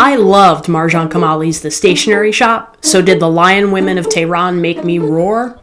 I loved Marjan Kamali's The Stationery Shop, so did the Lion Women of Tehran make me roar?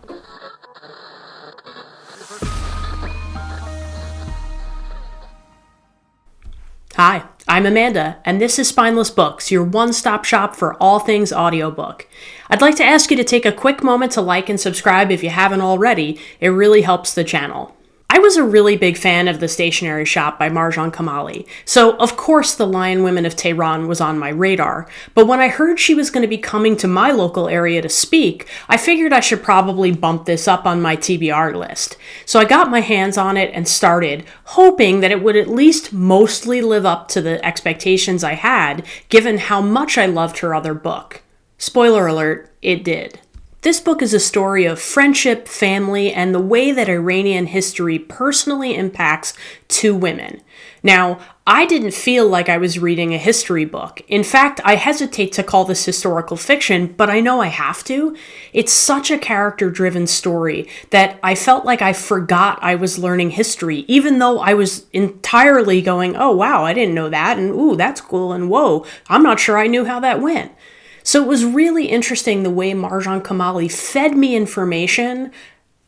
Hi, I'm Amanda, and this is Spineless Books, your one-stop shop for all things audiobook. I'd like to ask you to take a quick moment to like and subscribe if you haven't already. It really helps the channel. I was a really big fan of The Stationery Shop by Marjan Kamali, so of course the Lion Women of Tehran was on my radar, but when I heard she was going to be coming to my local area to speak, I figured I should probably bump this up on my TBR list. So I got my hands on it and started, hoping that it would at least mostly live up to the expectations I had, given how much I loved her other book. Spoiler alert, it did. This book is a story of friendship, family, and the way that Iranian history personally impacts two women. Now, I didn't feel like I was reading a history book. In fact, I hesitate to call this historical fiction, but I know I have to. It's such a character-driven story that I felt like I forgot I was learning history, even though I was entirely going, oh wow, I didn't know that, and ooh, that's cool, and whoa, I'm not sure I knew how that went. So it was really interesting the way Marjan Kamali fed me information,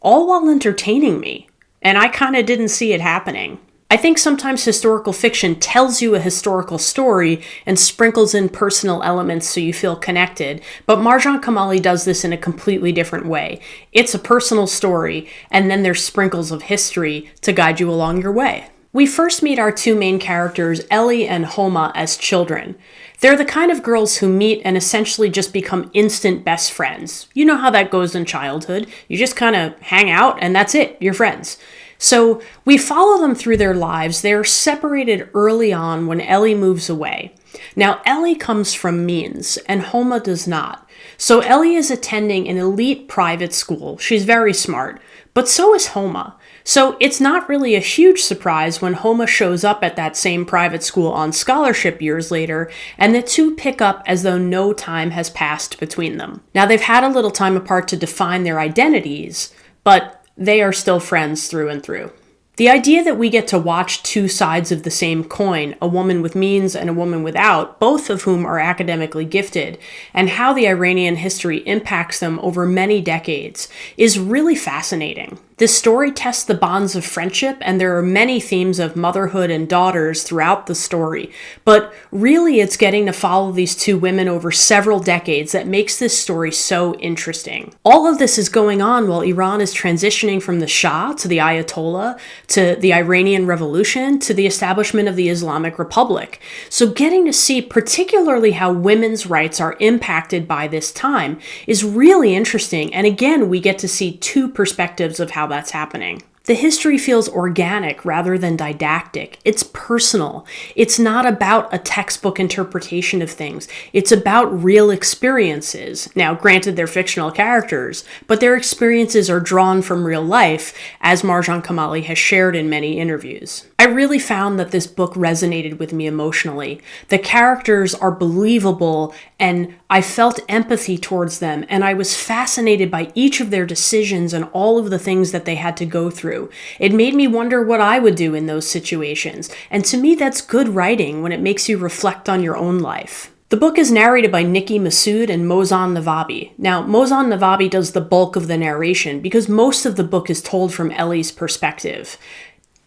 all while entertaining me. And I kind of didn't see it happening. I think sometimes historical fiction tells you a historical story and sprinkles in personal elements so you feel connected, but Marjan Kamali does this in a completely different way. It's a personal story, and then there's sprinkles of history to guide you along your way. We first meet our two main characters, Ellie and Homa, as children. They're the kind of girls who meet and essentially just become instant best friends. You know how that goes in childhood. You just kind of hang out and that's it, you're friends. So we follow them through their lives. They're separated early on when Ellie moves away. Now, Ellie comes from means and Homa does not. So Ellie is attending an elite private school. She's very smart, but so is Homa. So it's not really a huge surprise when Homa shows up at that same private school on scholarship years later, and the two pick up as though no time has passed between them. Now, they've had a little time apart to define their identities, but they are still friends through and through. The idea that we get to watch two sides of the same coin, a woman with means and a woman without, both of whom are academically gifted, and how the Iranian history impacts them over many decades, is really fascinating. This story tests the bonds of friendship, and there are many themes of motherhood and daughters throughout the story. But really, it's getting to follow these two women over several decades that makes this story so interesting. All of this is going on while Iran is transitioning from the Shah to the ayatollah, to the Iranian Revolution, to the establishment of the Islamic Republic. So getting to see particularly how women's rights are impacted by this time is really interesting. And again, we get to see two perspectives of how that's happening. The history feels organic rather than didactic. It's personal. It's not about a textbook interpretation of things. It's about real experiences. Now, granted, they're fictional characters, but their experiences are drawn from real life, as Marjan Kamali has shared in many interviews. I really found that this book resonated with me emotionally. The characters are believable, and I felt empathy towards them, and I was fascinated by each of their decisions and all of the things that they had to go through. It made me wonder what I would do in those situations, and to me that's good writing when it makes you reflect on your own life. The book is narrated by Nikki Masood and Mozan Navabi. Now, Mozan Navabi does the bulk of the narration because most of the book is told from Ellie's perspective.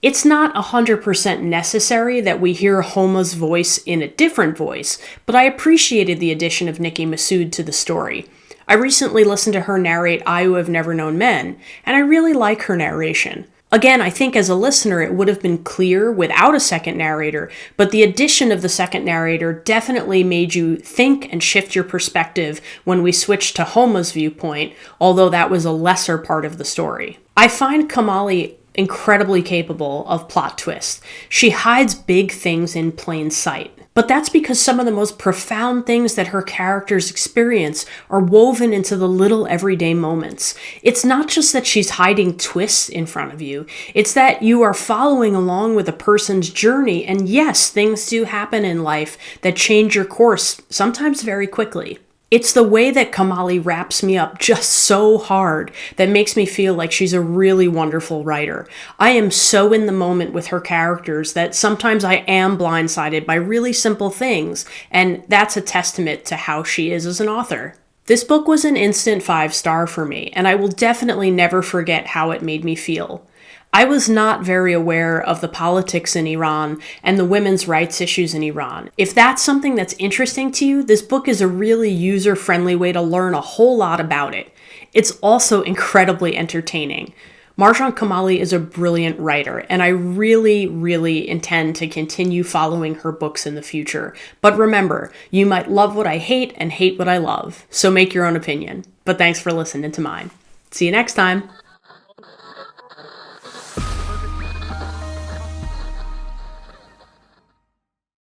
It's not 100% necessary that we hear Homa's voice in a different voice, but I appreciated the addition of Nikki Masood to the story. I recently listened to her narrate I Who Have Never Known Men, and I really like her narration. Again, I think as a listener it would have been clear without a second narrator, but the addition of the second narrator definitely made you think and shift your perspective when we switched to Homa's viewpoint, although that was a lesser part of the story. I find Kamali incredibly capable of plot twists. She hides big things in plain sight. But that's because some of the most profound things that her characters experience are woven into the little everyday moments. It's not just that she's hiding twists in front of you. It's that you are following along with a person's journey. And yes, things do happen in life that change your course, sometimes very quickly. It's the way that Kamali wraps me up just so hard that makes me feel like she's a really wonderful writer. I am so in the moment with her characters that sometimes I am blindsided by really simple things, and that's a testament to how she is as an author. This book was an instant 5-star for me, and I will definitely never forget how it made me feel. I was not very aware of the politics in Iran and the women's rights issues in Iran. If that's something that's interesting to you, this book is a really user-friendly way to learn a whole lot about it. It's also incredibly entertaining. Marjan Kamali is a brilliant writer, and I really, really intend to continue following her books in the future. But remember, you might love what I hate and hate what I love, so make your own opinion. But thanks for listening to mine. See you next time!